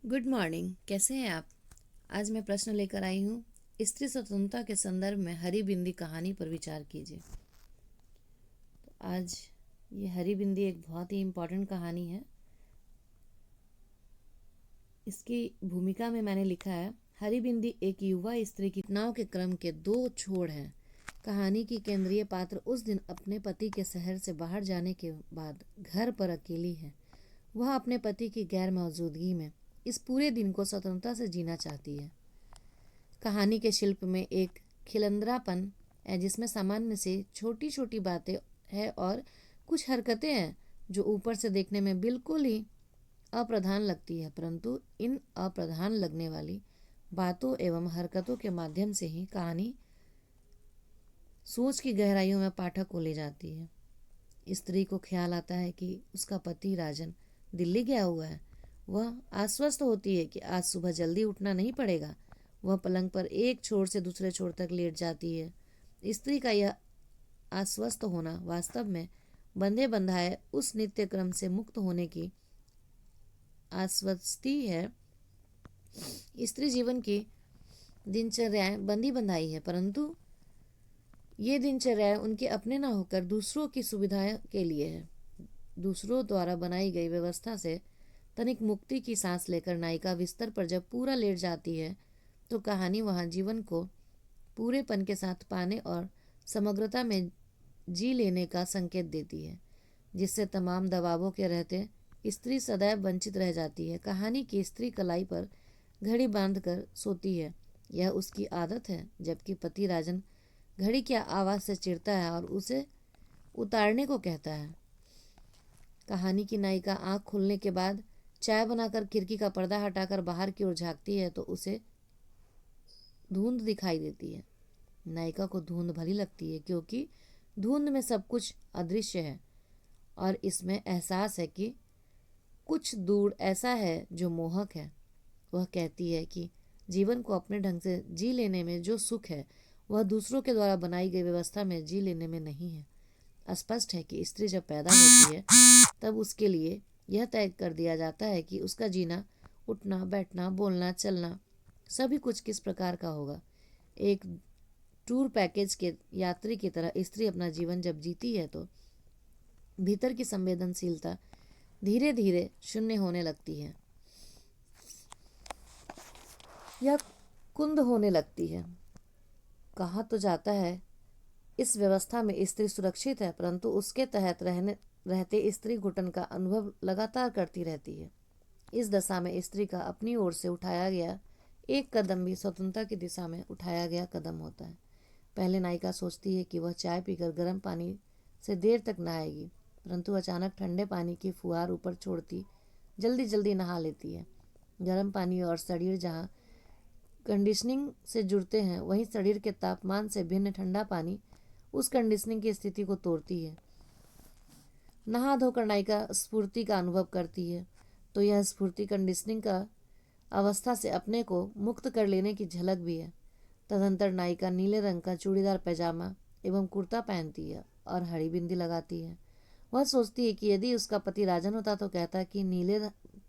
Good morning. कैसे हैं आप? आज मैं प्रश्न लेकर आई हूँ। स्त्री स्वतंत्रता के संदर्भ में हरी बिंदी कहानी पर विचार कीजिए। तो आज ये हरी बिंदी एक बहुत ही इम्पोर्टेंट कहानी है। इसकी भूमिका में मैंने लिखा है, हरी बिंदी एक युवा स्त्री की घटनाओं के क्रम के दो छोर हैं। कहानी की केंद्रीय पात्र उस दिन अपने पति के शहर से बाहर जाने के बाद घर पर अकेली है। वह अपने पति की गैर मौजूदगी में इस पूरे दिन को स्वतंत्रता से जीना चाहती है। कहानी के शिल्प में एक खिलंद्रापन है जिसमें सामान्य से छोटी छोटी बातें हैं और कुछ हरकतें हैं जो ऊपर से देखने में बिल्कुल ही अप्रधान लगती है, परंतु इन अप्रधान लगने वाली बातों एवं हरकतों के माध्यम से ही कहानी सोच की गहराइयों में पाठक को ले जाती है। स्त्री को ख्याल आता है कि उसका पति राजन दिल्ली गया हुआ है। वह आश्वस्त होती है कि आज सुबह जल्दी उठना नहीं पड़ेगा। वह पलंग पर एक छोर से दूसरे छोर तक लेट जाती है। स्त्री का यह आश्वस्त होना वास्तव में बंधे बंधाए उस नित्य क्रम से मुक्त होने की आश्वस्ति है। स्त्री जीवन की दिनचर्याएं बंधी बंधाई है, परंतु ये दिनचर्याएं उनके अपने न होकर दूसरों की सुविधा के लिए है। दूसरों द्वारा बनाई गई व्यवस्था से तनिक मुक्ति की सांस लेकर नायिका बिस्तर पर जब पूरा लेट जाती है तो कहानी वहां जीवन को पूरेपन के साथ पाने और समग्रता में जी लेने का संकेत देती है, जिससे तमाम दबावों के रहते स्त्री सदैव वंचित रह जाती है। कहानी की स्त्री कलाई पर घड़ी बांधकर सोती है, यह उसकी आदत है, जबकि पति राजन घड़ी की आवाज़ से चिढ़ता है और उसे उतारने को कहता है। कहानी की नायिका आंख खुलने के बाद चाय बनाकर खिड़की का पर्दा हटाकर बाहर की ओर झांकती है तो उसे धुंध दिखाई देती है। नायिका को धुंध भली लगती है क्योंकि धुंध में सब कुछ अदृश्य है और इसमें एहसास है कि कुछ दूर ऐसा है जो मोहक है। वह कहती है कि जीवन को अपने ढंग से जी लेने में जो सुख है वह दूसरों के द्वारा बनाई गई व्यवस्था में जी लेने में नहीं है। स्पष्ट है कि स्त्री जब पैदा होती है तब उसके लिए यह तय कर दिया जाता है कि उसका जीना, उठना, बैठना, बोलना, चलना सभी कुछ किस प्रकार का होगा। एक टूर पैकेज के यात्री की तरह स्त्री अपना जीवन जब जीती है तो भीतर की संवेदनशीलता धीरे धीरे शून्य होने लगती है या कुंद होने लगती है। कहा तो जाता है इस व्यवस्था में स्त्री सुरक्षित है, परंतु उसके तहत रहते स्त्री घुटन का अनुभव लगातार करती रहती है। इस दशा में स्त्री का अपनी ओर से उठाया गया एक कदम भी स्वतंत्रता की दिशा में उठाया गया कदम होता है। पहले नायिका सोचती है कि वह चाय पीकर गर्म पानी से देर तक नहाएगी, परंतु अचानक ठंडे पानी की फुहार ऊपर छोड़ती जल्दी जल्दी नहा लेती है। गर्म पानी और शरीर जहाँ कंडीशनिंग से जुड़ते हैं, वहीं शरीर के तापमान से भिन्न ठंडा पानी उस कंडीशनिंग की स्थिति को तोड़ती है। नहा धोकर नायिका स्फूर्ति का अनुभव करती है तो यह स्फूर्ति कंडीशनिंग का अवस्था से अपने को मुक्त कर लेने की झलक भी है। तदंतर नायिका नीले रंग का चूड़ीदार पैजामा एवं कुर्ता पहनती है और हरी बिंदी लगाती है। वह सोचती है कि यदि उसका पति राजन होता तो कहता कि नीले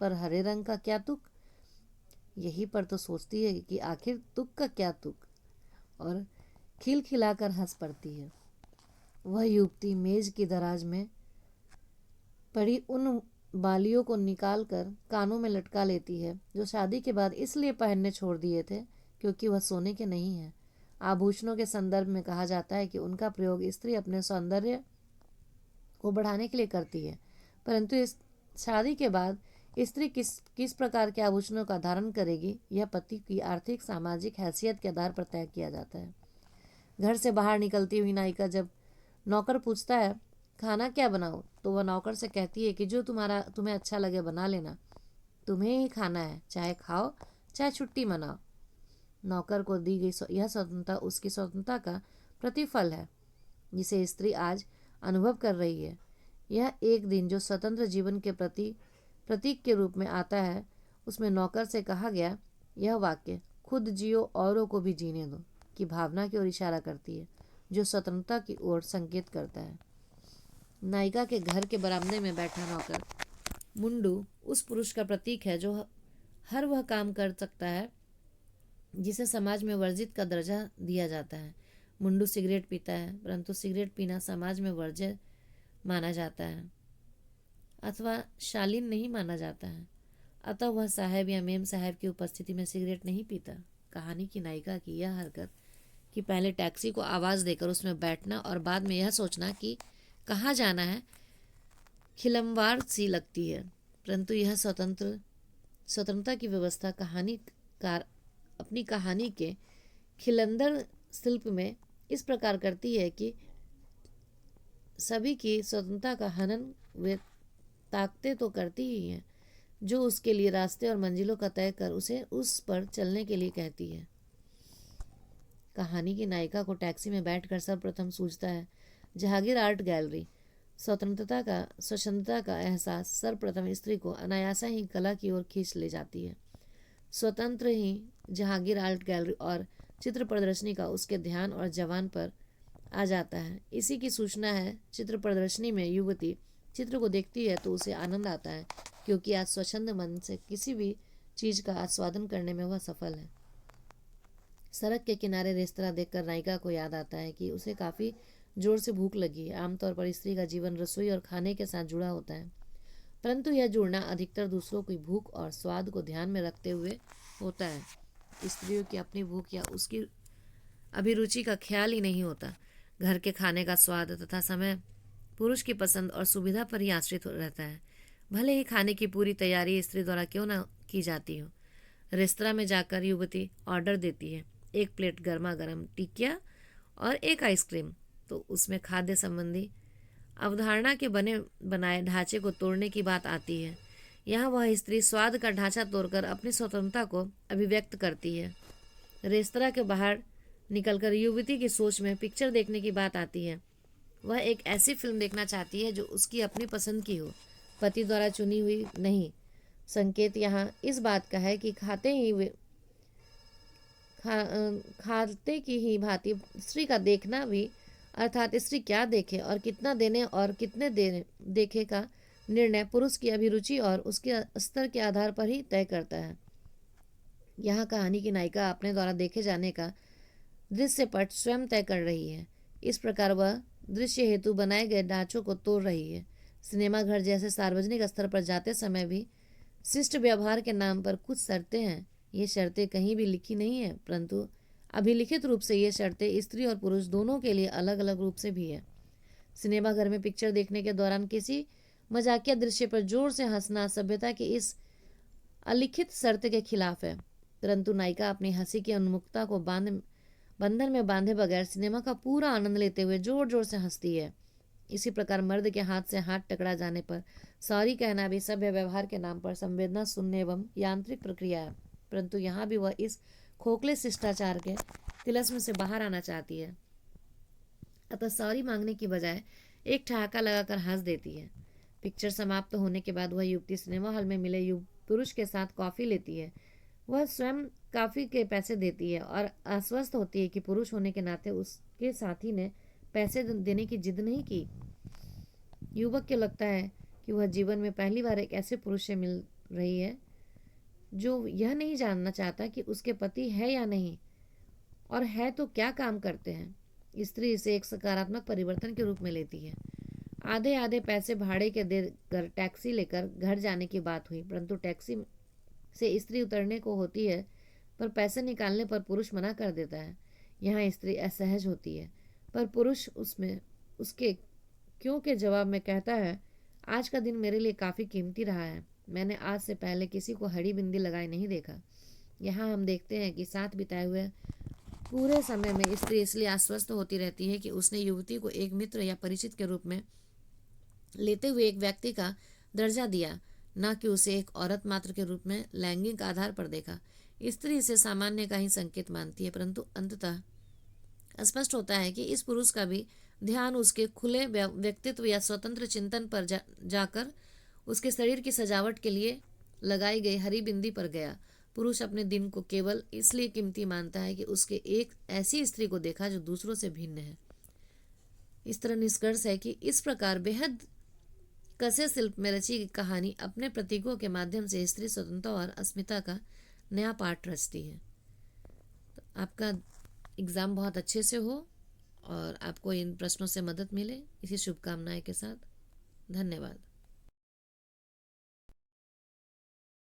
पर हरे रंग का क्या तुक। यही पर तो सोचती है कि आखिर तुक का क्या तुक, और खिलखिलाकर हंस पड़ती है। वह युवती मेज की दराज में पड़ी उन बालियों को निकालकर कानों में लटका लेती है जो शादी के बाद इसलिए पहनने छोड़ दिए थे क्योंकि वह सोने के नहीं हैं। आभूषणों के संदर्भ में कहा जाता है कि उनका प्रयोग स्त्री अपने सौंदर्य को बढ़ाने के लिए करती है, परंतु इस शादी के बाद स्त्री किस प्रकार के आभूषणों का धारण करेगी यह पति की आर्थिक सामाजिक हैसियत के आधार पर तय किया जाता है। घर से बाहर निकलती हुई नायिका जब नौकर पूछता है खाना क्या बनाऊं, तो वह नौकर से कहती है कि जो तुम्हें अच्छा लगे बना लेना, तुम्हें ही खाना है, चाहे खाओ चाहे छुट्टी मनाओ। नौकर को दी गई यह स्वतंत्रता उसकी स्वतंत्रता का प्रतिफल है जिसे स्त्री आज अनुभव कर रही है। यह एक दिन जो स्वतंत्र जीवन के प्रतीक के रूप में आता है, उसमें नौकर से कहा गया यह वाक्य खुद जियो औरों को भी जीने दो की भावना की ओर इशारा करती है, जो स्वतंत्रता की ओर संकेत करता है। नायिका के घर के बरामदे में बैठा नौकर मुंडू उस पुरुष का प्रतीक है जो हर वह काम कर सकता है जिसे समाज में वर्जित का दर्जा दिया जाता है। मुंडू सिगरेट पीता है, परंतु सिगरेट पीना समाज में वर्ज्य माना जाता है अथवा शालीन नहीं माना जाता है, अतः वह साहब या मेम साहब की उपस्थिति में सिगरेट नहीं पीता। कहानी की नायिका की यह हरकत कि पहले टैक्सी को आवाज़ देकर उसमें बैठना और बाद में यह सोचना कि कहाँ जाना है, खिलमवार सी लगती है, परंतु यह स्वतंत्रता की व्यवस्था कहानीकार अपनी कहानी के खिलंदर शिल्प में इस प्रकार करती है कि सभी की स्वतंत्रता का हनन वे ताकते तो करती ही हैं जो उसके लिए रास्ते और मंजिलों का तय कर उसे उस पर चलने के लिए कहती है। कहानी की नायिका को टैक्सी में बैठकर सर्वप्रथम सूझता है जहांगीर आर्ट गैलरी। स्वतंत्रता का एहसास सर्वप्रथम स्त्री को अनायासा ही कला की ओर खींच ले जाती है। स्वतंत्र ही जहांगीर आर्ट गैलरी और चित्र प्रदर्शनी का उसके ध्यान और जवान पर आ जाता है। इसी की सूचना है चित्र प्रदर्शनी में युवती चित्र को देखती है तो उसे आनंद आता है, क्योंकि आज स्वच्छंद मन से किसी भी चीज का आस्वादन करने में वह सफल है। सड़क के किनारे रेस्तरां देखकर नायिका को याद आता है कि उसे काफी जोर से भूख लगी है। आमतौर पर स्त्री का जीवन रसोई और खाने के साथ जुड़ा होता है, परंतु यह जुड़ना अधिकतर दूसरों की भूख और स्वाद को ध्यान में रखते हुए होता है। स्त्रियों की अपनी भूख या उसकी अभिरुचि का ख्याल ही नहीं होता। घर के खाने का स्वाद तथा समय पुरुष की पसंद और सुविधा पर ही आश्रित रहता है, भले ही खाने की पूरी तैयारी स्त्री द्वारा क्यों न की जाती हो। रेस्तरां में जाकर युवती ऑर्डर देती है, 1 प्लेट गर्मा गर्म टिकिया और 1 आइसक्रीम, तो उसमें खाद्य संबंधी अवधारणा के बने बनाए ढांचे को तोड़ने की बात आती है। यहाँ वह स्त्री स्वाद का ढांचा तोड़कर अपनी स्वतंत्रता को अभिव्यक्त करती है। रेस्तरां के बाहर निकलकर युवती की सोच में पिक्चर देखने की बात आती है। वह एक ऐसी फिल्म देखना चाहती है जो उसकी अपनी पसंद की हो, पति द्वारा चुनी हुई नहीं। संकेत यहाँ इस बात का है कि खाते की ही भांति स्त्री का देखना भी, अर्थात स्त्री क्या देखे और कितना देने और कितने देखे का निर्णय पुरुष की अभिरुचि और उसके स्तर के आधार पर ही तय करता है। यहाँ कहानी की नायिका अपने द्वारा देखे जाने का दृश्य पट स्वयं तय कर रही है। इस प्रकार वह दृश्य हेतु बनाए गए ढांचों को तोड़ रही है। सिनेमा घर जैसे सार्वजनिक स्तर पर जाते समय भी शिष्ट व्यवहार के नाम पर कुछ शर्तें हैं। ये शर्तें कहीं भी लिखी नहीं है, परंतु अभिलिखित रूप से ये शर्तें स्त्री और पुरुष दोनों के लिए अलग अलग रूप से भी है। सिनेमा घर में पिक्चर देखने के दौरान किसी मजाकिया दृश्य पर जोर से हंसना सभ्यता की इस अलिखित शर्त के खिलाफ है, परंतु नायिका अपनी हंसी की उन्मुखता को बंधन में बांधे बगैर सिनेमा का पूरा आनंद लेते हुए जोर जोर से हंसती है। इसी प्रकार मर्द के हाथ से हाथ टकरा जाने पर सॉरी कहना भी सभ्य व्यवहार के नाम पर संवेदना शून्य एवं यांत्रिक प्रक्रिया है, परंतु यहाँ भी वह इस खोखले शिष्टाचार के तिलस्म से बाहर आना चाहती है। अतः सॉरी मांगने की बजाय एक ठहाका लगाकर हंस देती है। पिक्चर समाप्त होने के बाद वह युवती सिनेमा हॉल में मिले पुरुष के साथ कॉफी लेती है। वह स्वयं कॉफी के पैसे देती है और आश्वस्त होती है कि पुरुष होने के नाते उसके साथी ने पैसे देने की जिद नहीं की। युवक को लगता है कि वह जीवन में पहली बार एक ऐसे पुरुष से मिल रही है जो यह नहीं जानना चाहता कि उसके पति है या नहीं, और है तो क्या काम करते हैं। स्त्री इसे एक सकारात्मक परिवर्तन के रूप में लेती है। आधे आधे पैसे भाड़े के देकर टैक्सी लेकर घर जाने की बात हुई, परंतु टैक्सी से स्त्री उतरने को होती है पर पैसे निकालने पर पुरुष मना कर देता है। यहाँ स्त्री असहज होती है, पर पुरुष उसके क्यों के जवाब में कहता है, आज का दिन मेरे लिए काफ़ी कीमती रहा है, मैंने आज से पहले किसी को हरी बिंदी लगाए नहीं देखा। यहाँ हम देखते हैं कि साथ बिताए हुए पूरे समय में स्त्री इसलिए आश्वस्त होती रहती है कि उसने युवती को एक मित्र या परिचित के रूप में लेते हुए एक व्यक्ति का दर्जा दिया, न कि उसे एक औरत मात्र के रूप में लैंगिक आधार पर देखा। स्त्री इसे सामान्य का ही संकेत मानती है, परंतु अंततः स्पष्ट होता है कि इस पुरुष का भी ध्यान उसके खुले व्यक्तित्व या स्वतंत्र चिंतन पर जाकर उसके शरीर की सजावट के लिए लगाई गई हरी बिंदी पर गया। पुरुष अपने दिन को केवल इसलिए कीमती मानता है कि उसके एक ऐसी स्त्री को देखा जो दूसरों से भिन्न है। इस तरह निष्कर्ष है कि इस प्रकार बेहद कसे शिल्प में रची गई कहानी अपने प्रतीकों के माध्यम से स्त्री स्वतंत्रता और अस्मिता का नया पाठ रचती है। तो आपका एग्ज़ाम बहुत अच्छे से हो और आपको इन प्रश्नों से मदद मिले, इसी शुभकामनाएं के साथ धन्यवाद।